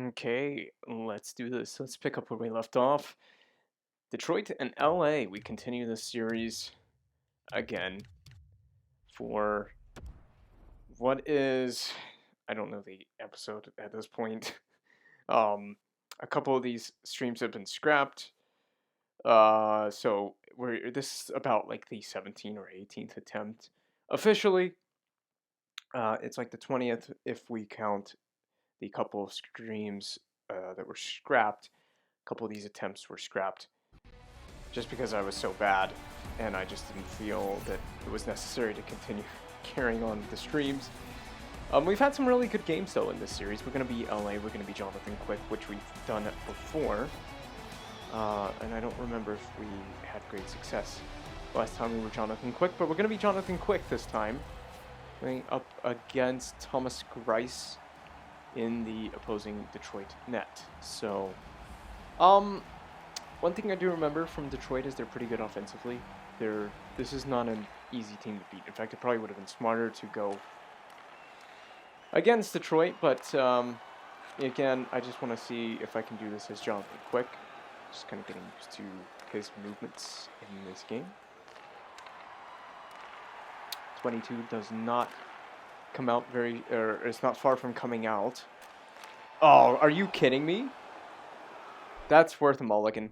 Okay, let's do this. Let's pick up where we left off. Detroit and LA. We continue this series again for what is, I don't know the episode at this point. A couple of these streams have been scrapped. So this is about like the 17th or 18th attempt. Officially, it's like the 20th if we count the couple of streams that were scrapped. A couple of these attempts were scrapped just because I was so bad, and I just didn't feel that it was necessary to continue carrying on the streams. We've had some really good games though in this series. We're going to be LA, we're going to be Jonathan Quick, which we've done before. And I don't remember if we had great success last time we were Jonathan Quick, but we're going to be Jonathan Quick this time. Going up against Thomas Grice in the opposing Detroit net. So, one thing I do remember from Detroit is they're pretty good offensively. This is not an easy team to beat. In fact, it probably would have been smarter to go against Detroit, but again, I just want to see if I can do this as Jonathan Quick. Just kind of getting used to his movements in this game. 22 does not come out or it's not far from coming out. Oh, are you kidding me? That's worth a mulligan.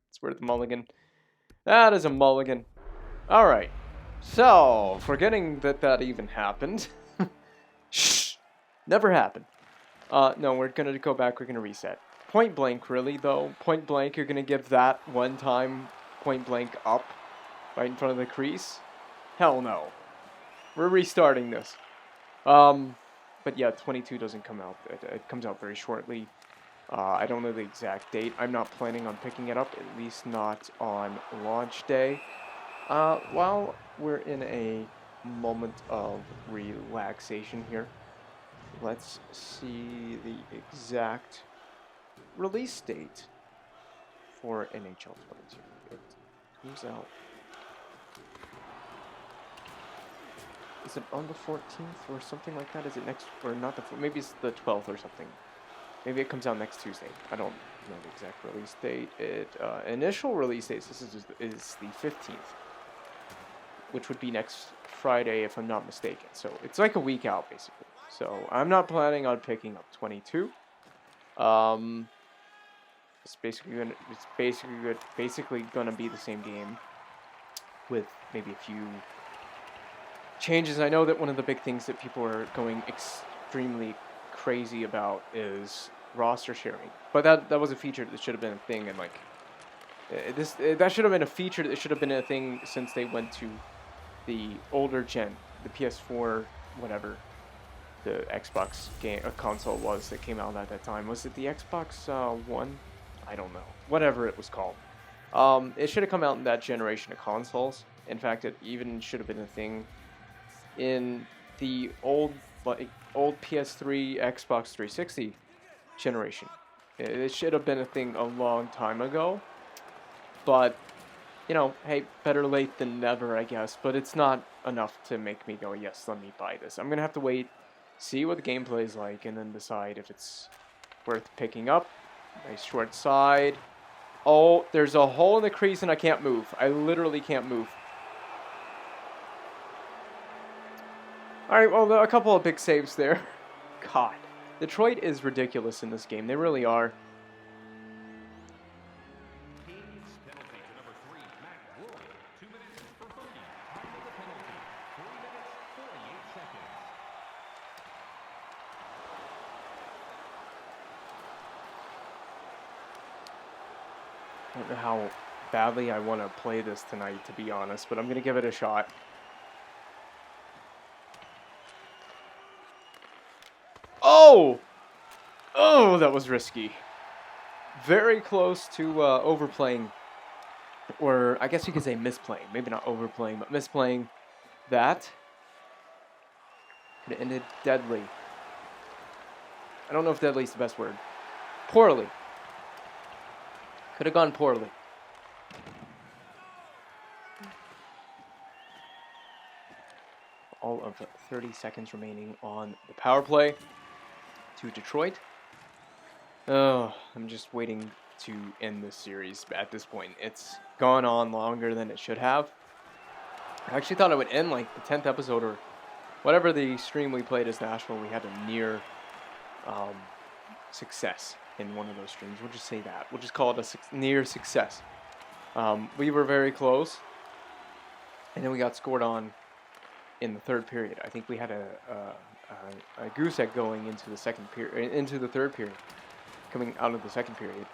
It's worth a mulligan. That is a mulligan. All right. So, forgetting that even happened. Shh. Never happened. No, we're going to go back. We're going to reset. Point blank, really, though. Point blank, you're going to give that one time point blank up right in front of the crease? Hell no. We're restarting this. But yeah, 22 doesn't come out. It comes out very shortly. I don't know the exact date. I'm not planning on picking it up, at least not on launch day. While we're in a moment of relaxation here, let's see the exact release date for NHL 22. It comes out. Is it on the 14th or something like that? Is it next, or not the, maybe it's the 12th or something. Maybe it comes out next Tuesday. I don't know the exact release date. Initial release date is the 15th, which would be next Friday if I'm not mistaken. So it's like a week out basically. So I'm not planning on picking up 22. It's basically gonna be the same game with maybe a few changes. I know that one of the big things that people are going extremely crazy about is roster sharing, but that was a feature that should have been a thing, and like that should have been a feature that should have been a thing since they went to the older gen, the PS4, whatever the Xbox game console was that came out at that time. Was it the Xbox One? I don't know. Whatever it was called. It should have come out in that generation of consoles. In fact, it even should have been a thing in the old PS3, Xbox 360 generation. It should have been a thing a long time ago. But, you know, hey, better late than never, I guess. But it's not enough to make me go, yes, let me buy this. I'm going to have to wait, see what the gameplay is like, and then decide if it's worth picking up. Nice short side. Oh, there's a hole in the crease and I can't move. I literally can't move. Alright, well, a couple of big saves there. God. Detroit is ridiculous in this game. They really are. I don't know how badly I want to play this tonight, to be honest, but I'm going to give it a shot. Oh! Oh, that was risky. Very close to overplaying, or I guess you could say misplaying. Maybe not overplaying, but misplaying that. Could have ended deadly. I don't know if deadly is the best word. Poorly. Could have gone poorly. All of 30 seconds remaining on the power play to Detroit. Oh, I'm just waiting to end this series at this point. It's gone on longer than it should have. I actually thought it would end like the 10th episode or whatever the stream we played as Nashville. We had a near um, success in one of those streams. We'll just say that. We'll just call it a near success. We were very close, and then we got scored on in the third period. I think we had a goose egg going into the third period, coming out of the second period,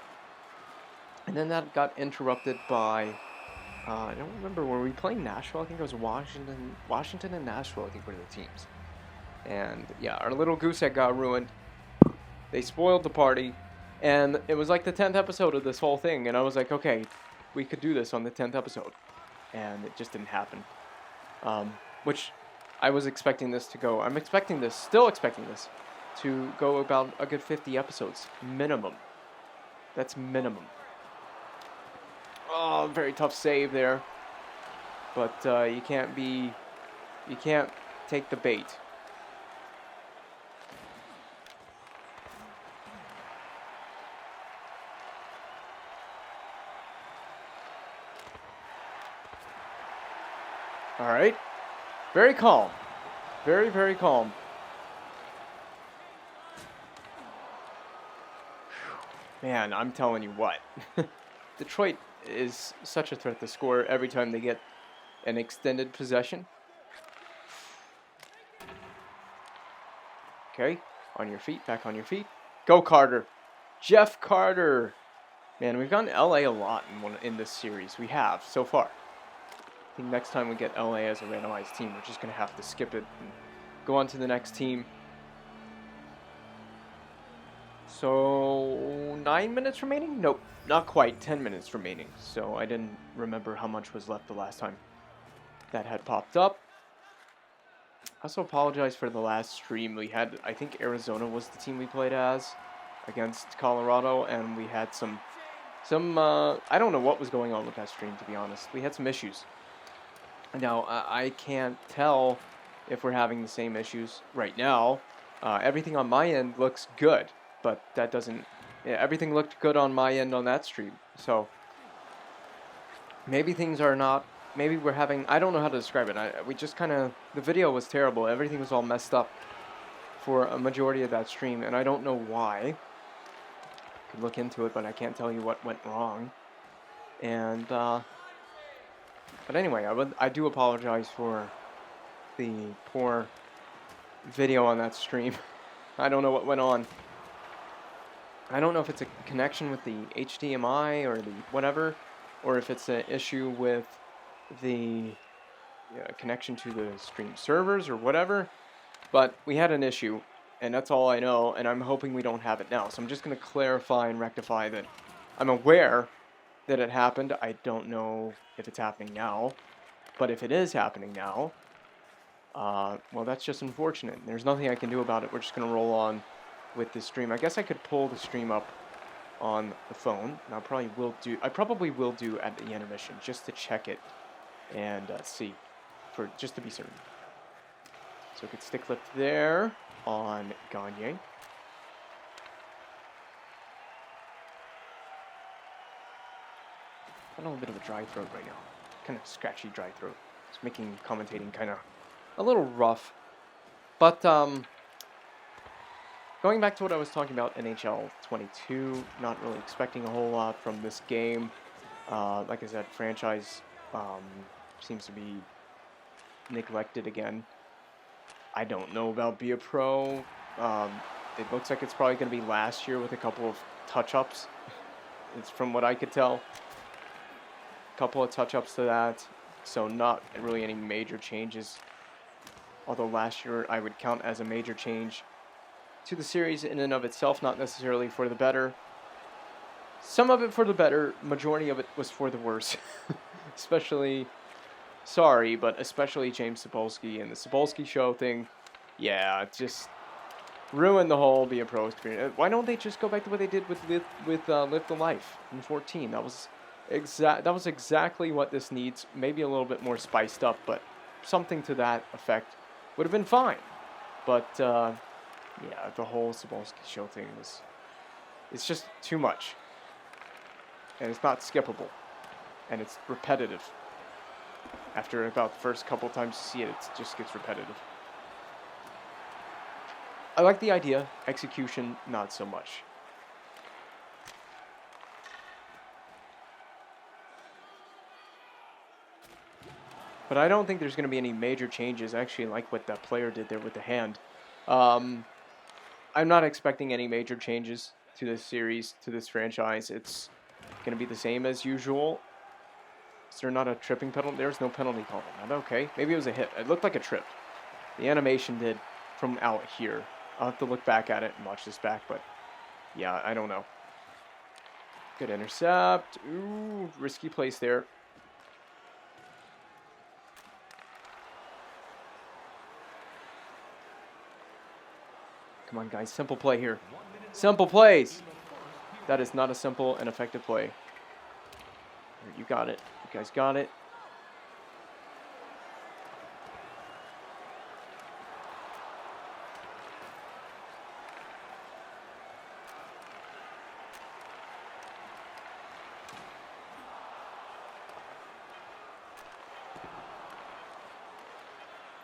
and then that got interrupted by I don't remember, were we playing Nashville? I think it was Washington and Nashville, I think, were the teams. And yeah, our little goose egg got ruined. They spoiled the party, and it was like the 10th episode of this whole thing, and I was like, okay, we could do this on the 10th episode, and it just didn't happen. Which I was expecting this to go. Still expecting this to go about a good 50 episodes minimum. That's minimum. Oh, very tough save there. But you can't take the bait. All right. Very calm. Very, very calm. Man, I'm telling you what. Detroit is such a threat to score every time they get an extended possession. Okay, on your feet, back on your feet. Go Carter. Jeff Carter. Man, we've gotten LA a lot in this series. We have, so far. I think next time we get LA as a randomized team, we're just going to have to skip it and go on to the next team. So, 9 minutes remaining? Nope, not quite. 10 minutes remaining. So, I didn't remember how much was left the last time that had popped up. I also apologize for the last stream. We had, I think Arizona was the team we played as against Colorado, and we had some I don't know what was going on with that stream, to be honest. We had some issues. Now, I can't tell if we're having the same issues right now. Everything on my end looks good. But that doesn't... Yeah, everything looked good on my end on that stream. So, maybe things are not... Maybe we're having... I don't know how to describe it. We just kind of... The video was terrible. Everything was all messed up for a majority of that stream. And I don't know why. I could look into it, but I can't tell you what went wrong. And, but anyway, I do apologize for the poor video on that stream. I don't know what went on. I don't know if it's a connection with the HDMI or the whatever, or if it's an issue with the connection to the stream servers or whatever, but we had an issue, and that's all I know, and I'm hoping we don't have it now. So I'm just going to clarify and rectify that I'm aware that it happened. I don't know if it's happening now, but if it is happening now, well, that's just unfortunate. There's nothing I can do about it. We're just going to roll on with this stream. I guess I could pull the stream up on the phone, and I probably will do at the intermission just to check it and see, just to be certain. So we could stick lift there on Gagne. Got a little bit of a dry throat right now, kind of scratchy dry throat. It's making commentating kind of a little rough, but going back to what I was talking about, NHL 22, not really expecting a whole lot from this game. Like I said, franchise seems to be neglected again. I don't know about Be a Pro. It looks like it's probably going to be last year with a couple of touch-ups. It's from what I could tell. A couple of touch-ups to that. So not really any major changes. Although last year I would count as a major change to the series in and of itself, not necessarily for the better. Some of it for the better, majority of it was for the worse. Especially James Sapolsky and the Sapolsky show thing. Yeah, it just ruined the whole Be a Pro experience. Why don't they just go back to what they did with Live the Life in 14? That was exactly what this needs. Maybe a little bit more spiced up, but something to that effect would have been fine. But yeah, the whole Sapolsky show thing was It's just too much. And it's not skippable. And it's repetitive. After about the first couple times you see it, it just gets repetitive. I like the idea. Execution, not so much. But I don't think there's going to be any major changes. I actually like what that player did there with the hand. I'm not expecting any major changes to this series, to this franchise. It's going to be the same as usual. Is there not a tripping penalty? There's no penalty called on that. Okay, maybe it was a hit. It looked like a trip. The animation did from out here. I'll have to look back at it and watch this back, but yeah, I don't know. Good intercept. Ooh, risky place there. Come on, guys. Simple play here. Simple plays. That is not a simple and effective play. You got it. You guys got it.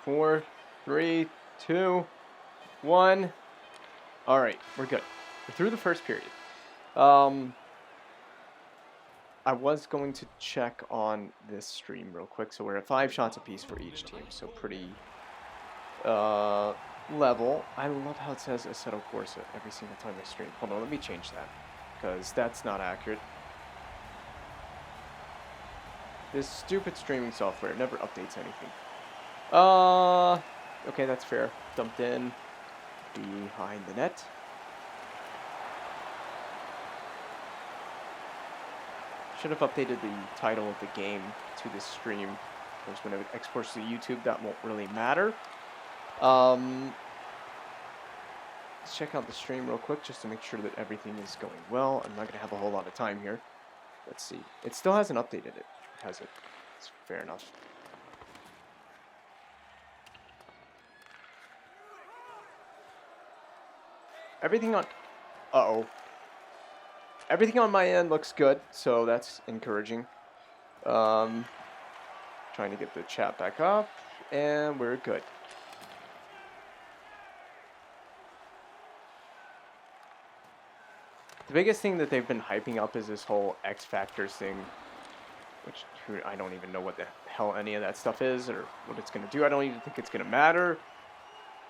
Four, three, two, one. All right, we're good. We're through the first period. I was going to check on this stream real quick. So we're at 5 shots apiece for each team. So pretty level. I love how it says Assetto Corsa every single time I stream. Hold on, let me change that because that's not accurate. This stupid streaming software never updates anything. Okay, that's fair. Dumped in behind the net. Should have updated the title of the game to this stream. Of course, when it exports to YouTube, that won't really matter. Let's check out the stream real quick just to make sure that everything is going well. I'm not going to have a whole lot of time here. Let's see. It still hasn't updated it, has it? It's fair enough. Everything on... Uh-oh. Everything on my end looks good, so that's encouraging. Trying to get the chat back up, and we're good. The biggest thing that they've been hyping up is this whole X Factors thing, which I don't even know what the hell any of that stuff is or what it's going to do. I don't even think it's going to matter.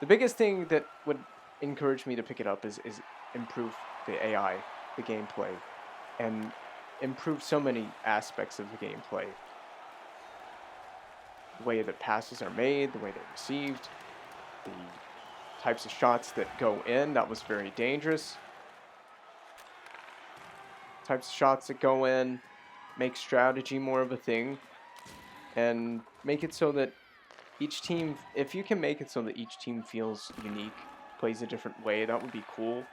The biggest thing that would encourage me to pick it up is improve the AI, the gameplay, and improve so many aspects of the gameplay. The way that passes are made, the way they're received, the types of shots that go in, that was very dangerous. Types of shots that go in, make strategy more of a thing, and make it so that each team, if you can make it so that each team feels unique, plays a different way, that would be cool.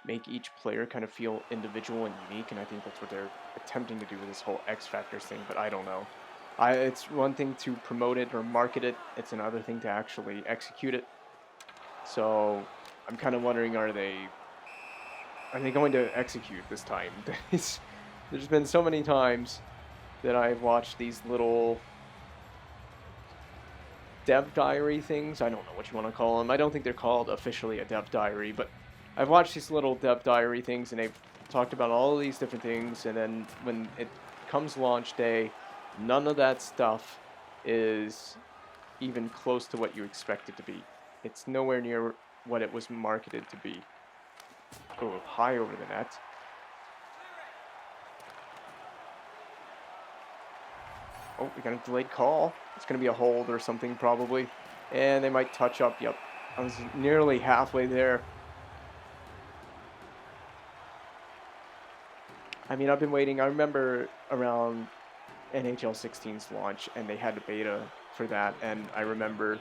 Make each player kind of feel individual and unique, and I think that's what they're attempting to do with this whole X Factors thing, but I don't know. It's one thing to promote it or market it, it's another thing to actually execute it. So I'm kind of wondering, are they going to execute this time? There's been so many times that I've watched these little dev diary things. I don't know what you want to call them. I don't think they're called officially a dev diary, but I've watched these little dev diary things, and they've talked about all of these different things, and then when it comes launch day, none of that stuff is even close to what you expect it to be. It's nowhere near what it was marketed to be. Oh, high over the net. Oh, we got a delayed call. It's going to be a hold or something probably. And they might touch up. Yep. I was nearly halfway there. I mean, I've been waiting. I remember around NHL 16's launch, and they had a beta for that. And I remember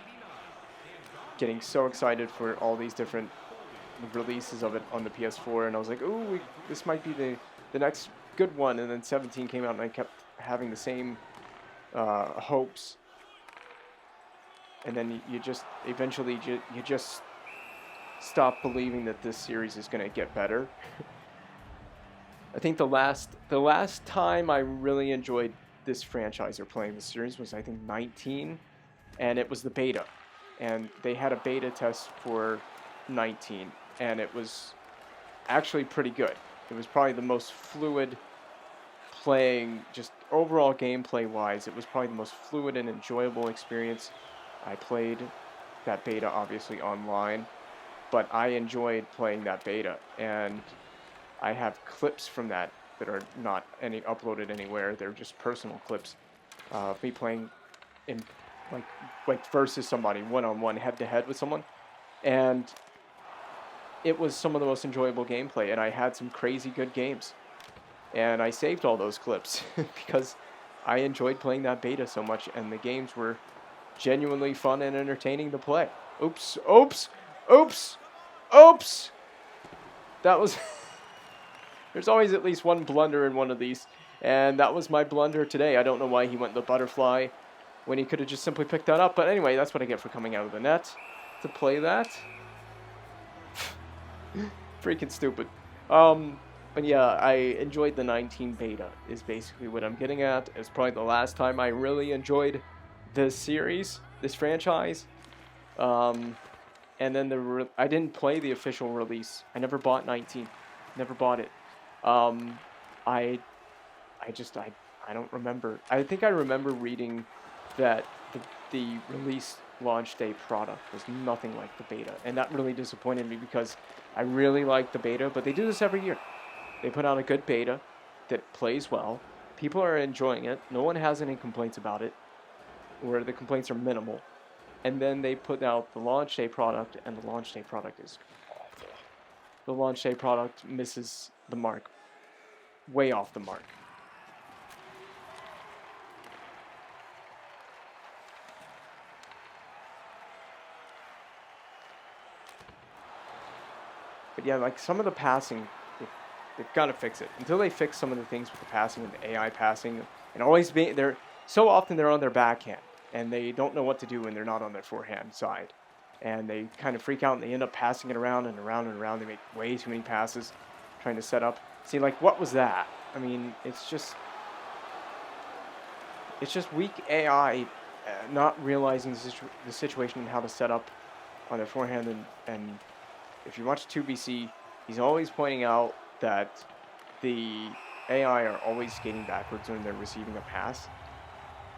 getting so excited for all these different releases of it on the PS4. And I was like, ooh, this might be the next good one. And then 17 came out, and I kept having the same hopes, and then you just eventually you just stop believing that this series is going to get better. I think the last time I really enjoyed this franchise or playing the series was, I think, 19, and it was the beta. And they had a beta test for 19, and it was actually pretty good. It was probably the most fluid playing, just overall gameplay wise. It was probably the most fluid and enjoyable experience. I played that beta obviously online, but I enjoyed playing that beta, and I have clips from that are not uploaded anywhere. They're just personal clips of me playing in like versus somebody, one-on-one, head-to-head with someone, and it was some of the most enjoyable gameplay, and I had some crazy good games. And I saved all those clips because I enjoyed playing that beta so much, and the games were genuinely fun and entertaining to play. Oops, oops, oops, oops! That was... There's always at least one blunder in one of these, and that was my blunder today. I don't know why he went the butterfly when he could have just simply picked that up. But anyway, that's what I get for coming out of the net to play that. Freaking stupid. But yeah, I enjoyed the 19 beta is basically what I'm getting at. It's probably the last time I really enjoyed this series, this franchise. And then I didn't play the official release. I never bought 19. Never bought it. I don't remember. I think I remember reading that the release launch day product was nothing like the beta, and that really disappointed me because I really like the beta, but they do this every year. They put out a good beta that plays well. People are enjoying it. No one has any complaints about it, or the complaints are minimal. And then they put out the launch day product, and the launch day product is awful. The launch day product misses the mark. Way off the mark. But yeah, like some of the passing, they've got to fix it. Until they fix some of the things with the passing and the AI passing, and always they're so often they're on their backhand, and they don't know what to do when they're not on their forehand side. And they kind of freak out, and they end up passing it around and around and around. They make way too many passes trying to set up. See, like, what was that? I mean, it's just weak AI not realizing the situation and how to set up on their forehand. And if you watch 2BC, he's always pointing out that the AI are always skating backwards when they're receiving a pass.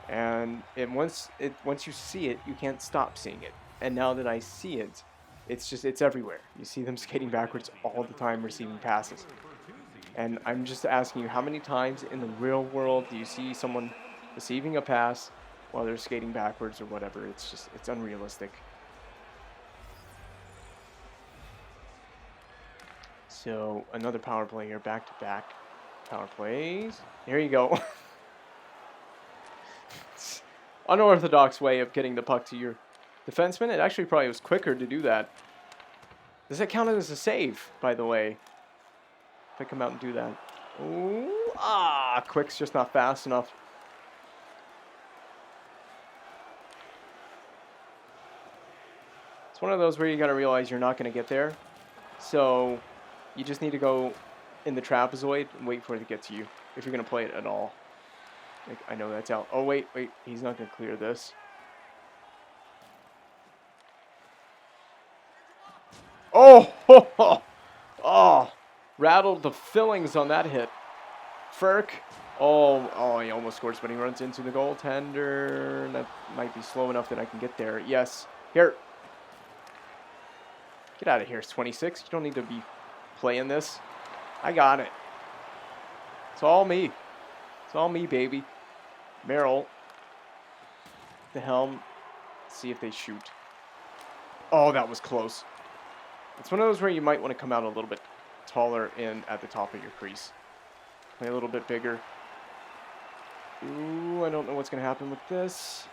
And once you see it, you can't stop seeing it. And now that I see it, it's everywhere. You see them skating backwards all the time, receiving passes. And I'm just asking you, how many times in the real world do you see someone receiving a pass while they're skating backwards or whatever? It's unrealistic. So another power play here, back-to-back power plays. Here you go. Unorthodox way of getting the puck to your defenseman. It actually probably was quicker to do that. Does that count as a save, by the way? If I come out and do that. Ooh, Quick's just not fast enough. It's one of those where you got to realize you're not going to get there. So you just need to go in the trapezoid and wait for it to get to you if you're going to play it at all. Like, I know that's out. Oh, wait. He's not going to clear this. Oh, rattled the fillings on that hit. Ferk. Oh, he almost scores, but he runs into the goaltender. That might be slow enough that I can get there. Yes. Here. Get out of here, it's 26. You don't need to be playing this. I got it. It's all me. It's all me, baby. Merrill. The helm. Let's see if they shoot. Oh, that was close. It's one of those where you might want to come out a little bit taller in at the top of your crease. Play a little bit bigger. Ooh, I don't know what's going to happen with this.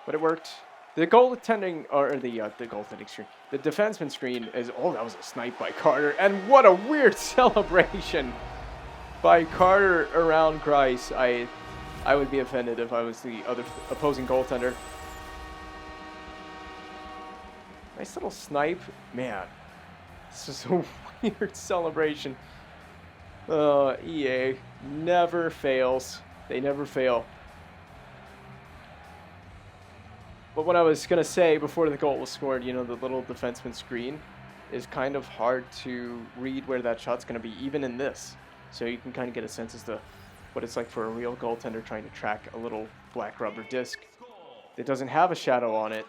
But it worked. The goaltending, or the goaltending screen, the defenseman screen is, oh, that was a snipe by Carter. And what a weird celebration by Carter around Grice. I would be offended if I was the other opposing goaltender. Nice little snipe. Man, this is a weird celebration. EA never fails. They never fail. But what I was going to say before the goal was scored, you know, the little defenseman screen is kind of hard to read where that shot's going to be, even in this. So you can kind of get a sense as to what it's like for a real goaltender trying to track a little black rubber disc that doesn't have a shadow on it,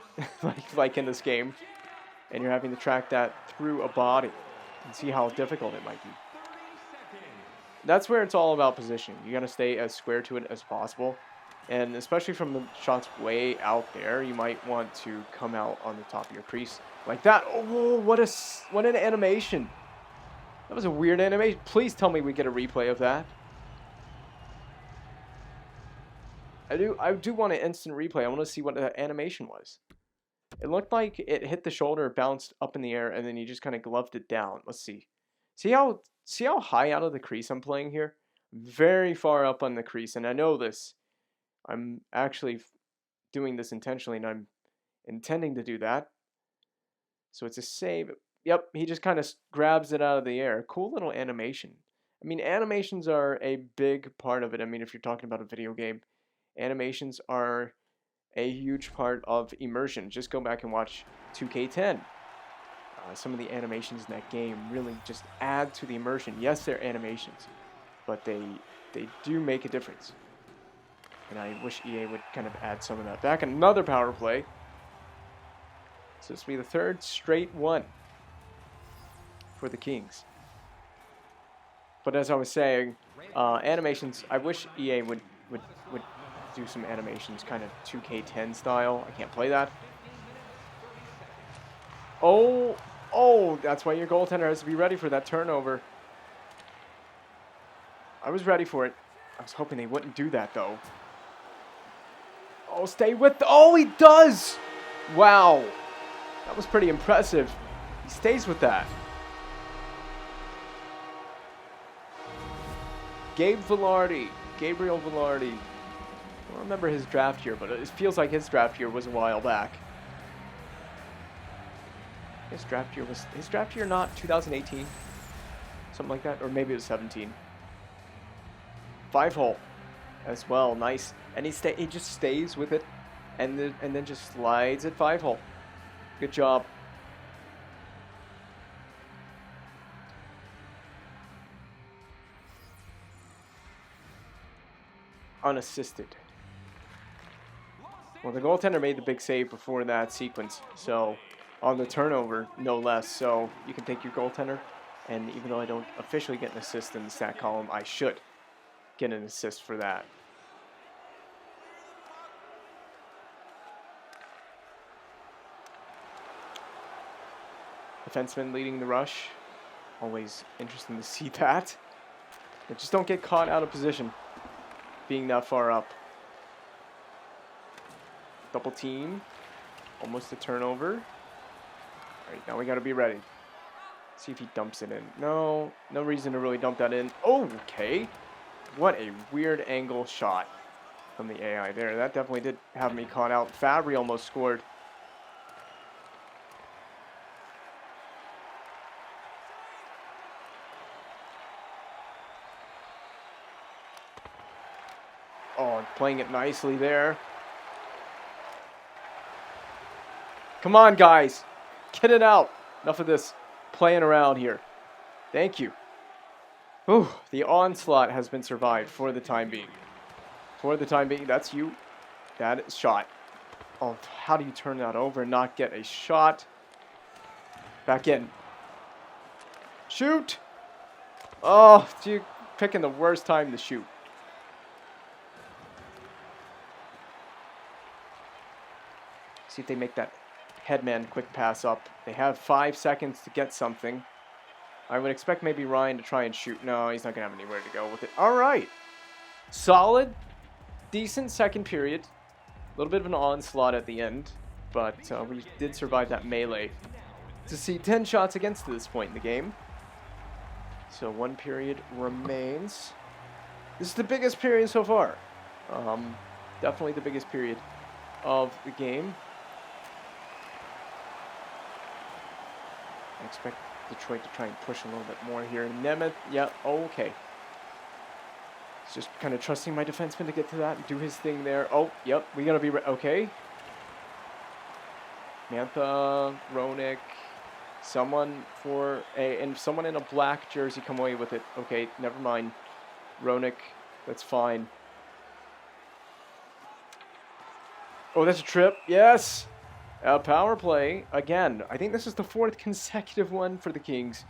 like in this game. And you're having to track that through a body and see how difficult it might be. That's where it's all about positioning. You got to stay as square to it as possible. And especially from the shots way out there, you might want to come out on the top of your crease like that. Oh, what an animation. That was a weird animation. Please tell me we get a replay of that. I do want an instant replay. I want to see what that animation was. It looked like it hit the shoulder, bounced up in the air, and then you just kind of gloved it down. Let's see. See how high out of the crease I'm playing here? Very far up on the crease, and I know this. I'm actually doing this intentionally, and I'm intending to do that. So it's a save. Yep, he just kind of grabs it out of the air. Cool little animation. I mean, animations are a big part of it. I mean, if you're talking about a video game, animations are a huge part of immersion. Just go back and watch 2K10. Some of the animations in that game really just add to the immersion. Yes, they're animations, but they do make a difference. And I wish EA would kind of add some of that back. Another power play. So this will be the third straight one for the Kings. But as I was saying, animations, I wish EA would do some animations kind of 2K10 style. I can't play that. Oh, that's why your goaltender has to be ready for that turnover. I was ready for it. I was hoping they wouldn't do that, though. Oh, stay with... Oh, he does! Wow. That was pretty impressive. He stays with that. Gabriel Velarde. I don't remember his draft year, but it feels like his draft year was a while back. His draft year not 2018? Something like that? Or maybe it was 17. 5-hole as well. Nice. And he just stays with it and then just slides at 5-hole. Good job. Unassisted. Well, the goaltender made the big save before that sequence, so on the turnover, no less. So you can take your goaltender, and even though I don't officially get an assist in the stat column, I should get an assist for that. Defenseman leading the rush. Always interesting to see that. But just don't get caught out of position being that far up. Double team. Almost a turnover. Alright, now we got to be ready. See if he dumps it in. No reason to really dump that in. Oh, okay. What a weird angle shot from the AI there. That definitely did have me caught out. Fabry almost scored. Oh, playing it nicely there. Come on, guys. Get it out. Enough of this playing around here. Thank you. Ooh, the onslaught has been survived for the time being. For the time being, that's you. That is shot. Oh, how do you turn that over and not get a shot? Back in. Shoot! Oh, you're picking the worst time to shoot. See if they make that headman quick pass up. They have 5 seconds to get something. I would expect maybe Ryan to try and shoot. No, he's not going to have anywhere to go with it. All right. Solid, decent second period. A little bit of an onslaught at the end. But we did survive that melee to see 10 shots against at this point in the game. So 1 period remains. This is the biggest period so far. Definitely the biggest period of the game. I expect Detroit to try and push a little bit more here. Nemeth, yeah, okay. It's just kind of trusting my defenseman to get to that and do his thing there. Oh, yep, we gotta be okay. Mantha, Roenick, someone in a black jersey come away with it. Okay, never mind. Roenick, that's fine. Oh, that's a trip. Yes. Power play. Again, I think this is the 4th consecutive one for the Kings.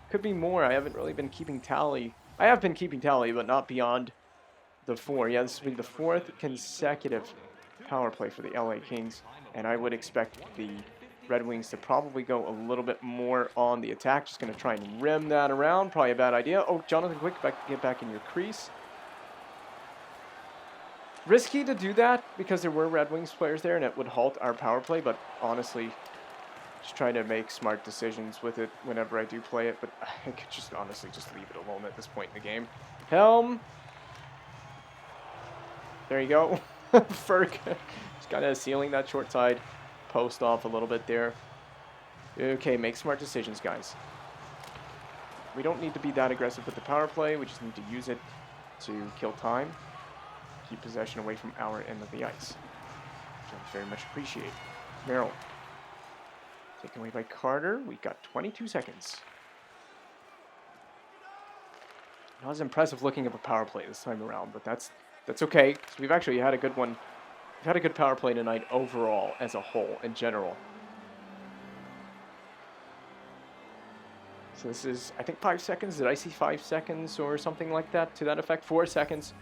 Could be more. I haven't really been keeping tally. I have been keeping tally, but not beyond the 4. Yeah, this will be the 4th consecutive power play for the LA Kings. And I would expect the Red Wings to probably go a little bit more on the attack. Just going to try and rim that around. Probably a bad idea. Oh, Jonathan Quick, get back in your crease. Risky to do that because there were Red Wings players there and it would halt our power play, but honestly, just trying to make smart decisions with it whenever I do play it, but I could just honestly just leave it alone at this point in the game. Helm. There you go. Ferk just kind of sealing that short side post off a little bit there. Okay, make smart decisions, guys. We don't need to be that aggressive with the power play. We just need to use it to kill time. Keep possession away from our end of the ice, which I very much appreciate. Merrill. Taken away by Carter. We got 22 seconds. Not as impressive looking of a power play this time around, but that's okay. So we've actually had a good one. We've had a good power play tonight overall, as a whole, in general. So this is, I think, 5 seconds. Did I see 5 seconds or something like that to that effect? 4 seconds.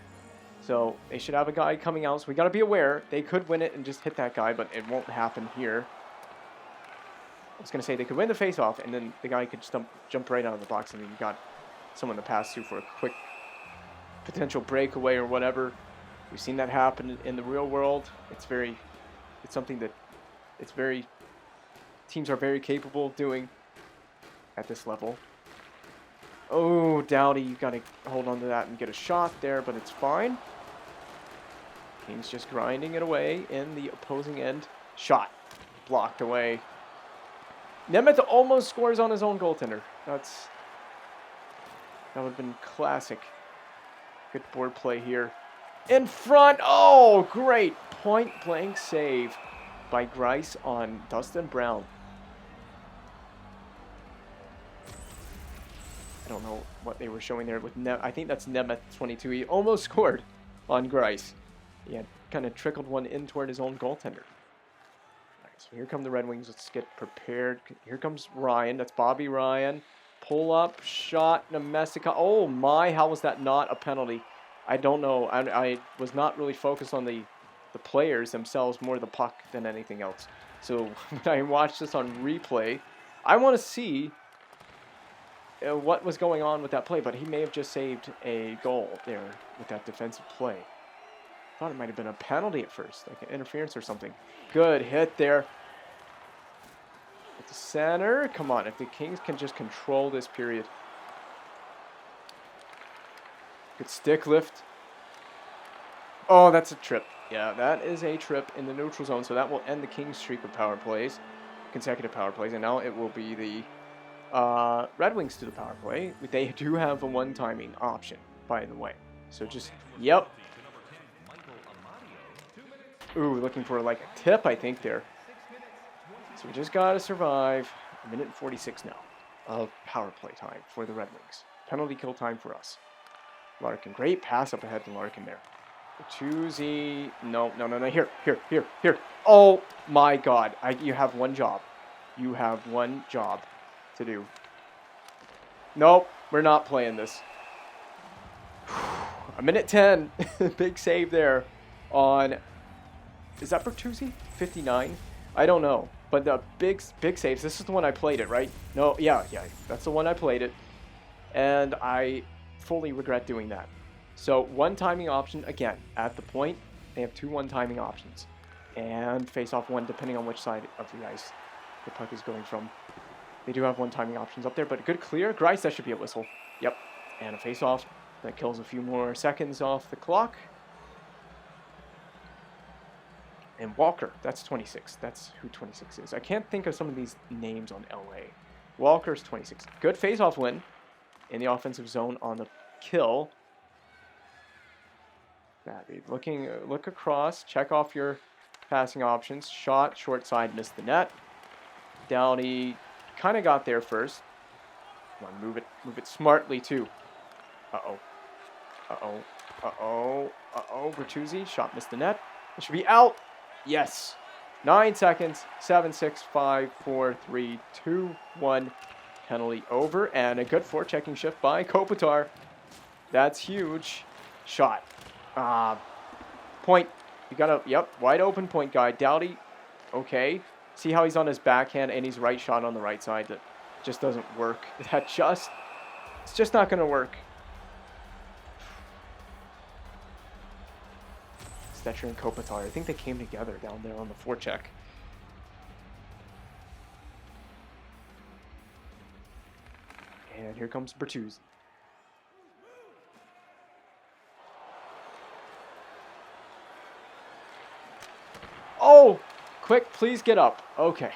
So they should have a guy coming out. So we got to be aware. They could win it and just hit that guy, but it won't happen here. I was going to say they could win the face-off, and then the guy could jump right out of the box, and then you got someone to pass to for a quick potential breakaway or whatever. We've seen that happen in the real world. It's something that teams are very capable of doing at this level. Oh, Dowdy, you got to hold on to that and get a shot there, but it's fine. Kings just grinding it away in the opposing end. Shot. Blocked away. Nemeth almost scores on his own goaltender. That would have been classic. Good board play here. In front. Oh, great. Point-blank save by Grice on Dustin Brown. I don't know what they were showing there with I think that's Nemeth 22. He almost scored on Grice. He had kind of trickled one in toward his own goaltender. All right, so here come the Red Wings. Let's get prepared. Here comes Ryan. That's Bobby Ryan. Pull up, shot, Nemestica. Oh my, how was that not a penalty? I don't know. I was not really focused on the players themselves, more the puck than anything else. So when I watched this on replay, I want to see what was going on with that play, but he may have just saved a goal there with that defensive play. I thought it might have been a penalty at first, like an interference or something. Good hit there. At the center. Come on, if the Kings can just control this period. Good stick lift. Oh, that's a trip. Yeah, that is a trip in the neutral zone, so that will end the Kings' streak of power plays, consecutive power plays, and now it will be the Red Wings to the power play. They do have a one-timing option, by the way. So just, yep. Ooh, looking for like a tip, I think, there. So we just got to survive a minute and 46 now of power play time for the Red Wings. Penalty kill time for us. Larkin, great pass up ahead to Larkin there. 2Z, no, here. Oh my God, you have one job. You have one job to do. Nope, we're not playing this. A minute 10, big save there on, is that Bertuzzi? 59? I don't know, but the big saves, this is the one I played it, right? No, yeah, that's the one I played it, and I fully regret doing that. So one timing option, again, at the point, they have 2 one-timing options, and face-off one depending on which side of the ice the puck is going from. They do have one-timing options up there, but a good clear. Grice, that should be a whistle. Yep, and a face-off that kills a few more seconds off the clock. And Walker, that's 26. That's who 26 is. I can't think of some of these names on LA. Walker's 26. Good face-off win in the offensive zone on the kill. Babby look across, check off your passing options. Shot, short side, missed the net. Downey kind of got there first. Come on, move it smartly too. Uh-oh. Bertuzzi, shot missed the net. It should be out. Yes. 9 seconds. 7, 6, 5, 4, 3, 2, 1. Penalty over. And a good forechecking shift by Kopitar. That's huge. Shot. Point. You got a, wide open point guy. Doughty. Okay. See how he's on his backhand and he's right shot on the right side. That just doesn't work. It's just not going to work. Stetcher and Kopitar. I think they came together down there on the forecheck. And here comes Bertuzzi. Oh! Quick, please get up. Okay.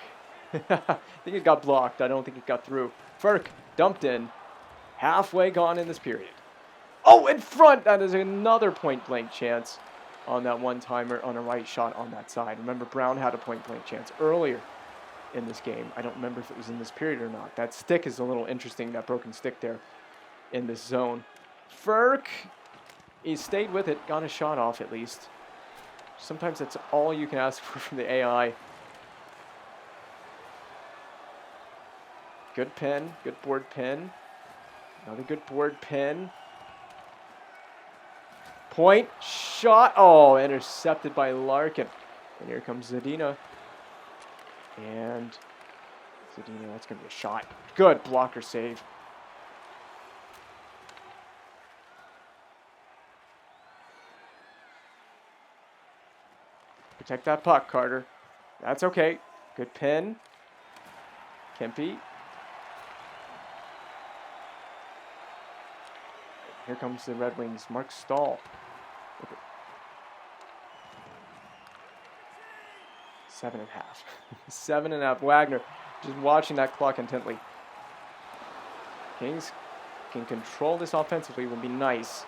I think it got blocked. I don't think it got through. Ferk dumped in. Halfway gone in this period. Oh, in front! That is another point-blank chance on that one-timer on a right shot on that side. Remember, Brown had a point-blank chance earlier in this game. I don't remember if it was in this period or not. That stick is a little interesting, that broken stick there in this zone. Ferk, he stayed with it, got a shot off at least. Sometimes that's all you can ask for from the AI. Good pin, good board pin. Another good board pin. Point, shot, oh, intercepted by Larkin. And here comes Zadina. And Zadina, that's going to be a shot. Good blocker save. Protect that puck, Carter. That's okay. Good pin. Kempe. Here comes the Red Wings. Mark Stahl. 7.5. 7.5. Wagner just watching that clock intently. Kings can control this offensively. It would be nice.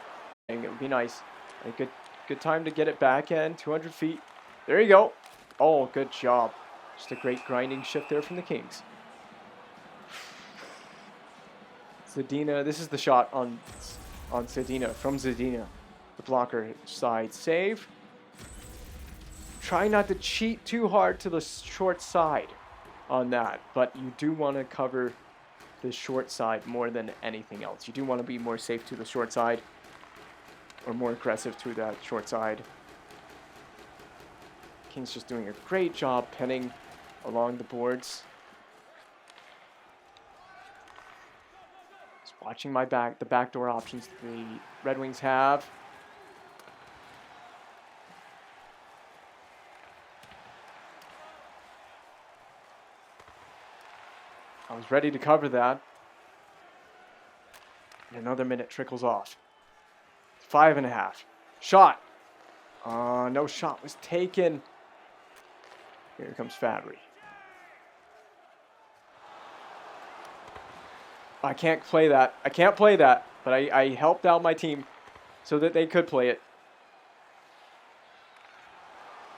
It would be nice. A good time to get it back in. 200 feet. There you go. Oh, good job. Just a great grinding shift there from the Kings. Zadina. This is the shot on Zadina, from Zadina. The blocker side save. Try not to cheat too hard to the short side on that, but you do want to cover the short side more than anything else. You do want to be more safe to the short side, or more aggressive to that short side. King's just doing a great job pinning along the boards. Just watching the backdoor options the Red Wings have. I was ready to cover that. And another minute trickles off. 5.5. Shot. No shot was taken. Here comes Fabry. I can't play that. I can't play that. But I helped out my team so that they could play it.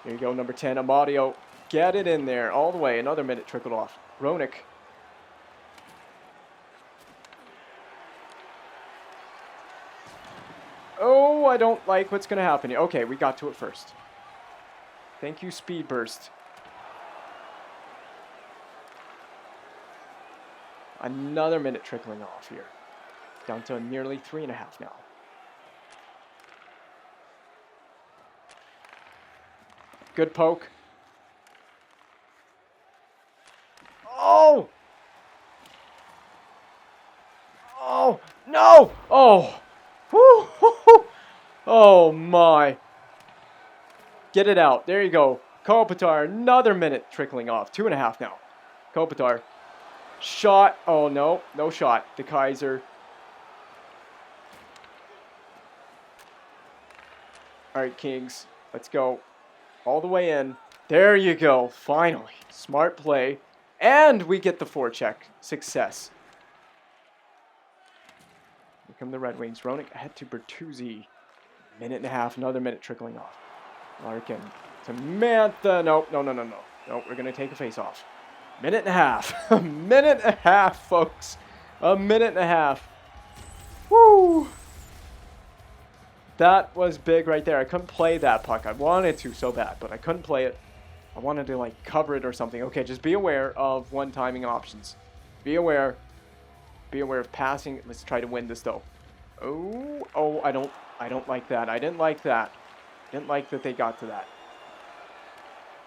Here you go, number 10, Amadio. Get it in there all the way. Another minute trickled off. Roenick. Oh, I don't like what's going to happen here. Okay, we got to it first. Thank you, Speed Burst. Another minute trickling off here. Down to nearly 3.5 now. Good poke. Oh! Oh, no! Oh! Woo! Oh my. Get it out. There you go. Kopitar, another minute trickling off. 2.5 now. Kopitar. Shot. Oh no. No shot. De Kaiser. Alright, Kings. Let's go. All the way in. There you go. Finally. Smart play. And we get the forecheck. Success. Here come the Red Wings. Roenick ahead to Bertuzzi. Minute and a half. Another minute trickling off. Larkin. Samantha. Nope. No. Nope. We're going to take a face off. Minute and a half. A minute and a half, folks. A minute and a half. Woo! That was big right there. I couldn't play that puck. I wanted to so bad, but I couldn't play it. I wanted to, like, cover it or something. Okay, just be aware of one-timing options. Be aware. Be aware of passing. Let's try to win this, though. Oh, I don't like that. I didn't like that. Didn't like that they got to that.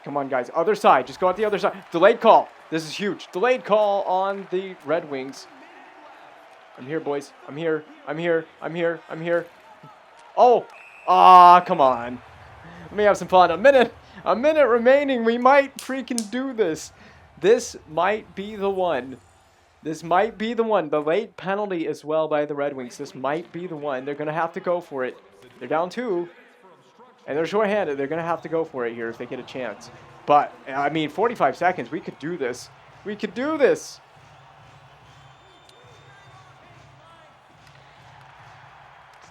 Come on, guys. Other side. Just go out the other side. Delayed call. This is huge. Delayed call on the Red Wings. I'm here, boys. I'm here. Oh. Come on. Let me have some fun. A minute remaining. We might freaking do this. This might be the one. The late penalty as well by the Red Wings. This might be the one. They're going to have to go for it. They're down 2. And they're short-handed. They're going to have to go for it here if they get a chance. But, I mean, 45 seconds. We could do this.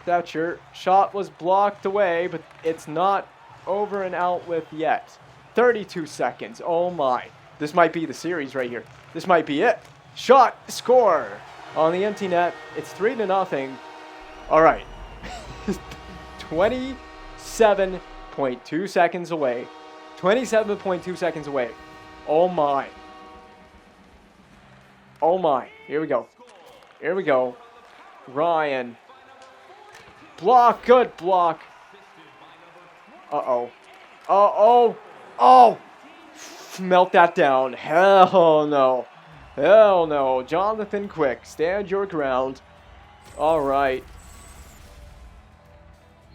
Thatcher. Shot was blocked away, but it's not over and out with yet. 32 seconds. Oh, my. This might be the series right here. This might be it. Shot. Score. On the empty net. It's 3-0. All right. 27.2 seconds away. 27.2 seconds away. Oh my. Here we go. Ryan. Block. Good block. Uh-oh. Oh. Melt that down. Hell no. Jonathan Quick. Stand your ground. All right.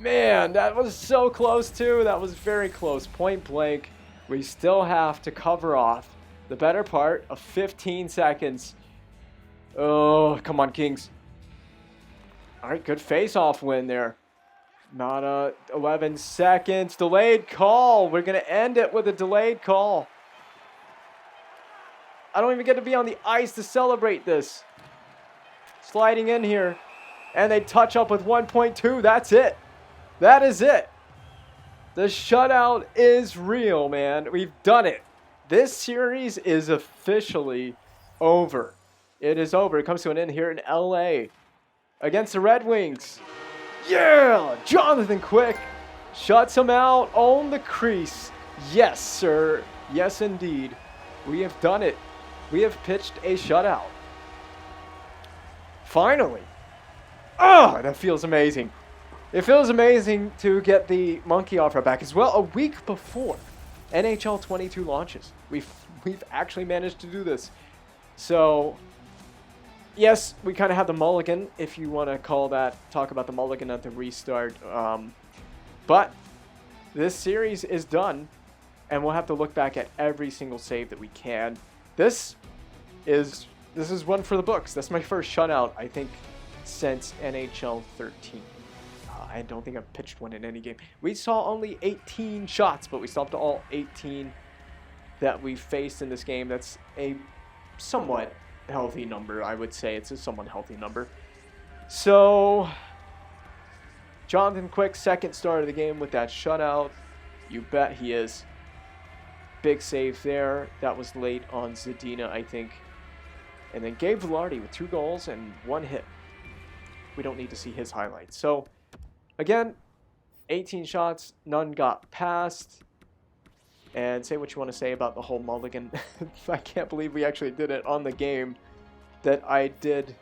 Man, that was so close, too. That was very close. Point blank. We still have to cover off the better part of 15 seconds. Oh, come on, Kings. All right, good face-off win there. Not 11 seconds. Delayed call. We're going to end it with a delayed call. I don't even get to be on the ice to celebrate this. Sliding in here. And they touch up with 1.2. That's it. That is it. The shutout is real, man. We've done it. This series is officially over. It is over. It comes to an end here in LA against the Red Wings. Yeah! Jonathan Quick shuts him out on the crease. Yes, sir. Yes, indeed. We have done it. We have pitched a shutout. Finally. Oh, that feels amazing. It feels amazing to get the monkey off our back as well. A week before NHL 22 launches, we've actually managed to do this. So, yes, we kind of have the mulligan, if you want to talk about the mulligan at the restart. But this series is done, and we'll have to look back at every single save that we can. This is one for the books. That's my first shutout, I think, since NHL 13. I don't think I've pitched one in any game. We saw only 18 shots, but we stopped all 18 that we faced in this game. That's a somewhat healthy number, I would say. It's a somewhat healthy number. So, Jonathan Quick, second start of the game with that shutout. You bet he is. Big save there. That was late on Zadina, I think. And then Gabe Velarde with 2 goals and 1 hit. We don't need to see his highlights. So, again, 18 shots, none got past. And say what you want to say about the whole mulligan. I can't believe we actually did it on the game that I did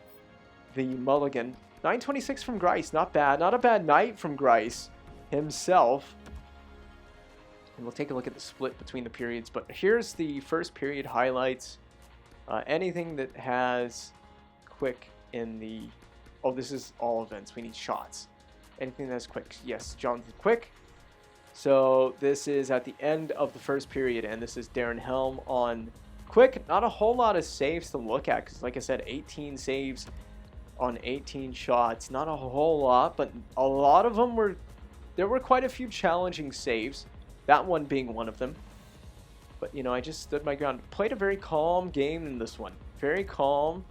the mulligan. 926 from Grice, not bad. Not a bad night from Grice himself. And we'll take a look at the split between the periods. But here's the first period highlights. Anything that has Quick in the... Oh, this is all events. We need shots. Anything that's Quick. Yes, Jonathan Quick. So this is at the end of the first period, and this is Darren Helm on Quick. Not a whole lot of saves to look at, because like I said, 18 saves on 18 shots. Not a whole lot, but a lot of them were... There were quite a few challenging saves. That one being one of them. But, you know, I just stood my ground. Played a very calm game in this one. Very calm.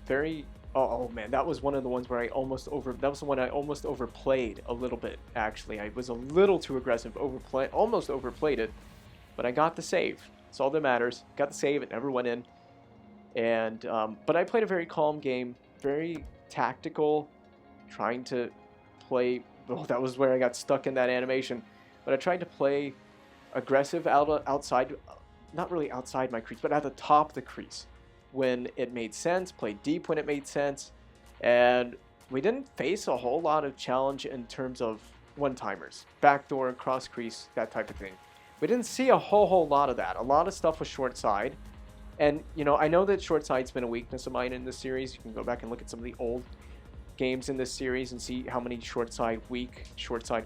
Very... Oh, man, that was one of the ones where that was the one I almost overplayed a little bit, actually. I was a little too aggressive, almost overplayed it, but I got the save. That's all that matters. Got the save, it never went in. And, but I played a very calm game, very tactical, trying to play... Oh, that was where I got stuck in that animation. But I tried to play aggressive outside, not really outside my crease, but at the top of the crease when it made sense, played deep when it made sense, and we didn't face a whole lot of challenge in terms of one-timers, backdoor, cross crease, that type of thing. We didn't see a whole lot of that. A lot of stuff was short side, and you know, I know that short side's been a weakness of mine in this series. You can go back and look at some of the old games in this series and see how many short side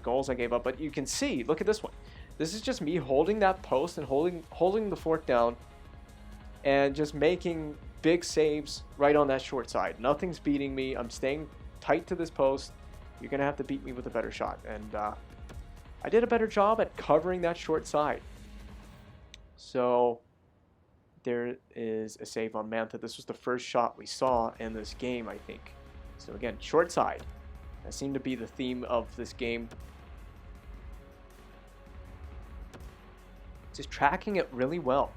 goals I gave up, but you can see, look at this one. This is just me holding that post and holding the fork down and just making big saves right on that short side. Nothing's beating me. I'm staying tight to this post. You're going to have to beat me with a better shot. And I did a better job at covering that short side. So there is a save on Mantha. This was the first shot we saw in this game, I think. So again, short side. That seemed to be the theme of this game. Just tracking it really well.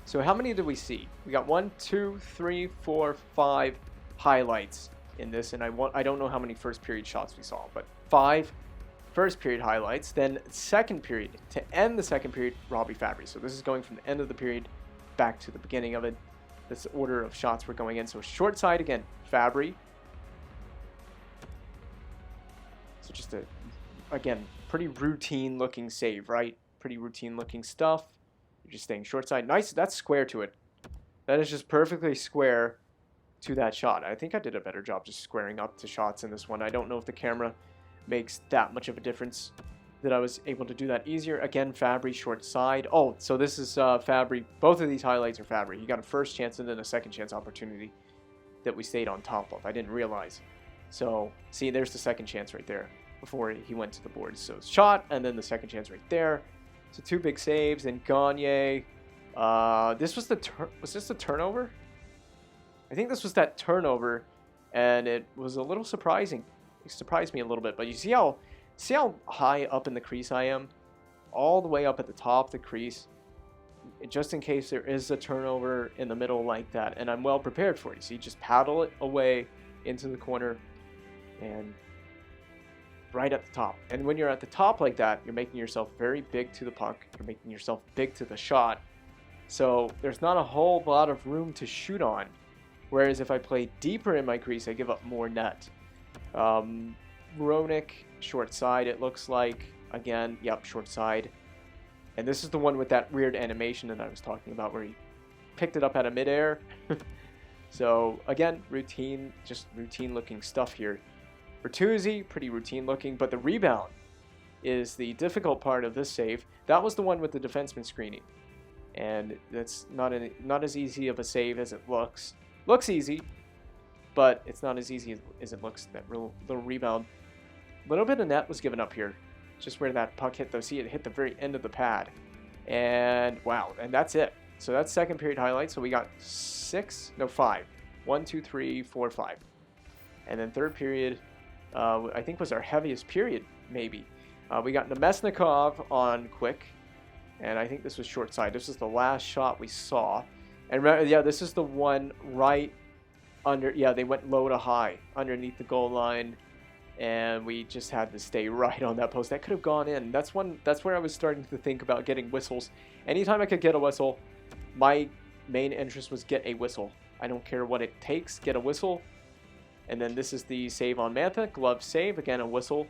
So how many did we see? We got 1, 2, 3, 4, 5 highlights in this, and I don't know how many first period shots we saw, but 5 first period highlights. Then second period, to end the second period, Robbie Fabry. So this is going from the end of the period back to the beginning of it. This order of shots were going in. So short side again, Fabry. So just a, again, pretty routine looking save, right? Pretty routine looking stuff. You're just staying short side. Nice, that's square to it. That is just perfectly square to that shot. I think I did a better job just squaring up to shots in this one. I don't know if the camera makes that much of a difference, that I was able to do that easier. Again, Fabry, short side. Oh, so this is Fabry. Both of these highlights are Fabry. He got a first chance and then a second chance opportunity that we stayed on top of. I didn't realize. So, see, there's the second chance right there before he went to the boards. So, shot, and then the second chance right there. So, 2 big saves, and Gagne. Was this the turnover? I think this was that turnover, and it was a little surprising. It surprised me a little bit, but you see how high up in the crease I am? All the way up at the top of the crease, just in case there is a turnover in the middle like that, and I'm well prepared for it. So you just paddle it away into the corner, and right at the top. And when you're at the top like that, you're making yourself very big to the puck. You're making yourself big to the shot. So there's not a whole lot of room to shoot on. Whereas if I play deeper in my crease, I give up more net. Ronick, short side, it looks like. Again, yep, short side. And this is the one with that weird animation that I was talking about where he picked it up out of midair. So again, just routine looking stuff here. Bertuzzi, pretty routine looking, but the rebound is the difficult part of this save. That was the one with the defenseman screening. And that's not as easy of a save as it looks. Looks easy, but it's not as easy as it looks. That little rebound. A little bit of net was given up here. Just where that puck hit, though. See, it hit the very end of the pad. And wow, and that's it. So that's second period highlight. So we got 5. 1, 2, 3, 4, 5. And then third period, I think was our heaviest period, maybe. We got Nemesnikov on quick. And I think this was short side. This was the last shot we saw. And remember, yeah, this is the one right under, yeah, they went low to high underneath the goal line. And we just had to stay right on that post. That could have gone in. That's where I was starting to think about getting whistles. Anytime I could get a whistle, my main interest was get a whistle. I don't care what it takes, get a whistle. And then this is the save on Mantha, glove save, again a whistle.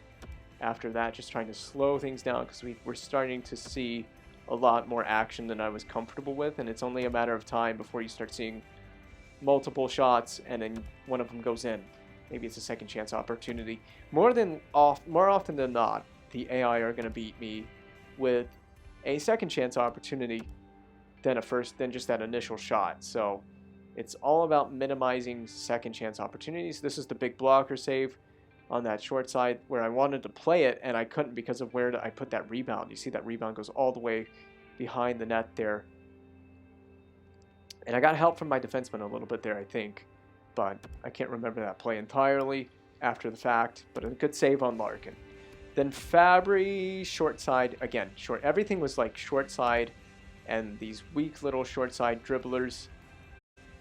After that, just trying to slow things down because we're starting to see a lot more action than I was comfortable with, and it's only a matter of time before you start seeing multiple shots and then one of them goes in. Maybe it's a second chance opportunity. More often than not, the AI are going to beat me with a second chance opportunity than just that initial shot. So it's all about minimizing second chance opportunities. This is the big blocker save on that short side where I wanted to play it and I couldn't because of where I put that rebound. You see that rebound goes all the way behind the net there. And I got help from my defenseman a little bit there, I think. But I can't remember that play entirely after the fact. But a good save on Larkin. Then Fabry, short side, again, short. Everything was like short side and these weak little short side dribblers.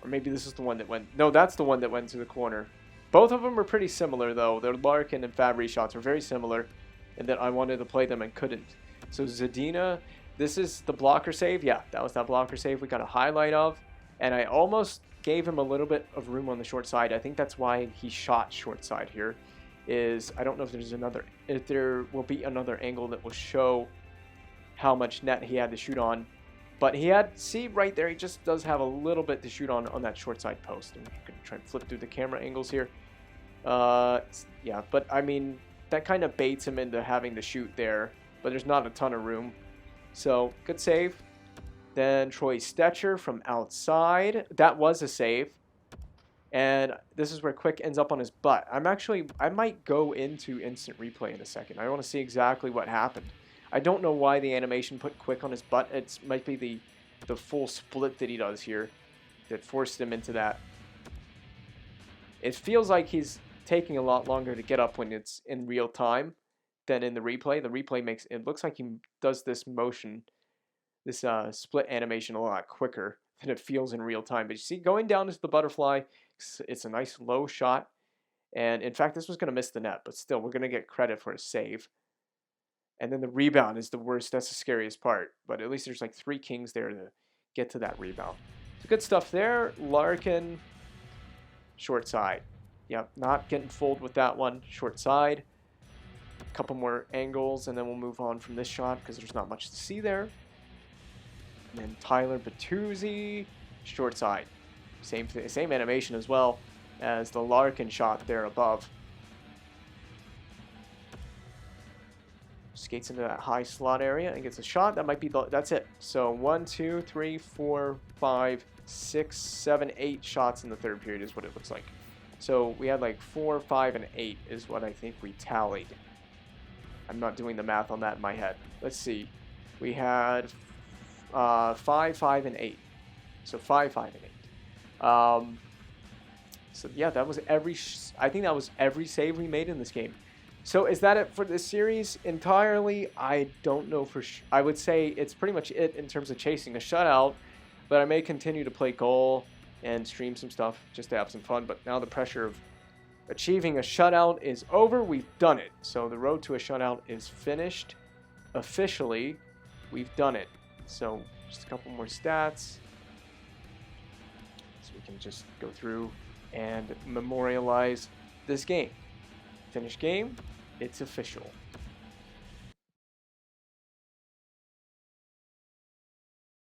Or maybe this is the one that went, no, that's the one that went to the corner. Both of them were pretty similar though. Their Larkin and Fabry shots were very similar. And then I wanted to play them and couldn't. So Zadina, this is the blocker save. Yeah, that was that blocker save we got a highlight of. And I almost gave him a little bit of room on the short side. I think that's why he shot short side here. I don't know if there will be another angle that will show how much net he had to shoot on. But he had, see right there, he just does have a little bit to shoot on that short side post. I'm going to try and flip through the camera angles here. Yeah, but I mean, that kind of baits him into having to shoot there. But there's not a ton of room. So, good save. Then Troy Stetcher from outside. That was a save. And this is where Quick ends up on his butt. I might go into instant replay in a second. I want to see exactly what happened. I don't know why the animation put Quick on his butt. It might be the full split that he does here that forced him into that. It feels like he's taking a lot longer to get up when it's in real time than in the replay. The replay makes it looks like he does this motion, this split animation a lot quicker than it feels in real time. But you see, going down is the butterfly. It's a nice low shot. And in fact, this was going to miss the net, but still, we're going to get credit for a save. And then the rebound is the worst. That's the scariest part. But at least there's like 3 kings there to get to that rebound. So good stuff there. Larkin, short side. Yep, not getting fooled with that one. Short side. A couple more angles, and then we'll move on from this shot because there's not much to see there. And then Tyler Bertuzzi, short side. Same animation as well as the Larkin shot there above. Skates into that high slot area and gets a shot. That might be that's it. So 1, 2, 3, 4, 5, 6, 7, 8 shots in the third period is what it looks like. So we had like 4, 5, and 8 is what I think we tallied. I'm not doing the math on that in my head. Let's see. We had 5, 5, and 8. So 5, 5, and 8. So yeah, that was I think that was every save we made in this game. So is that it for this series entirely? I don't know for sure. I would say it's pretty much it in terms of chasing a shutout, but I may continue to play goal and stream some stuff just to have some fun. But now the pressure of achieving a shutout is over. We've done it. So the road to a shutout is finished. Officially, we've done it. So just a couple more stats. So we can just go through and memorialize this game. Finished game. It's official.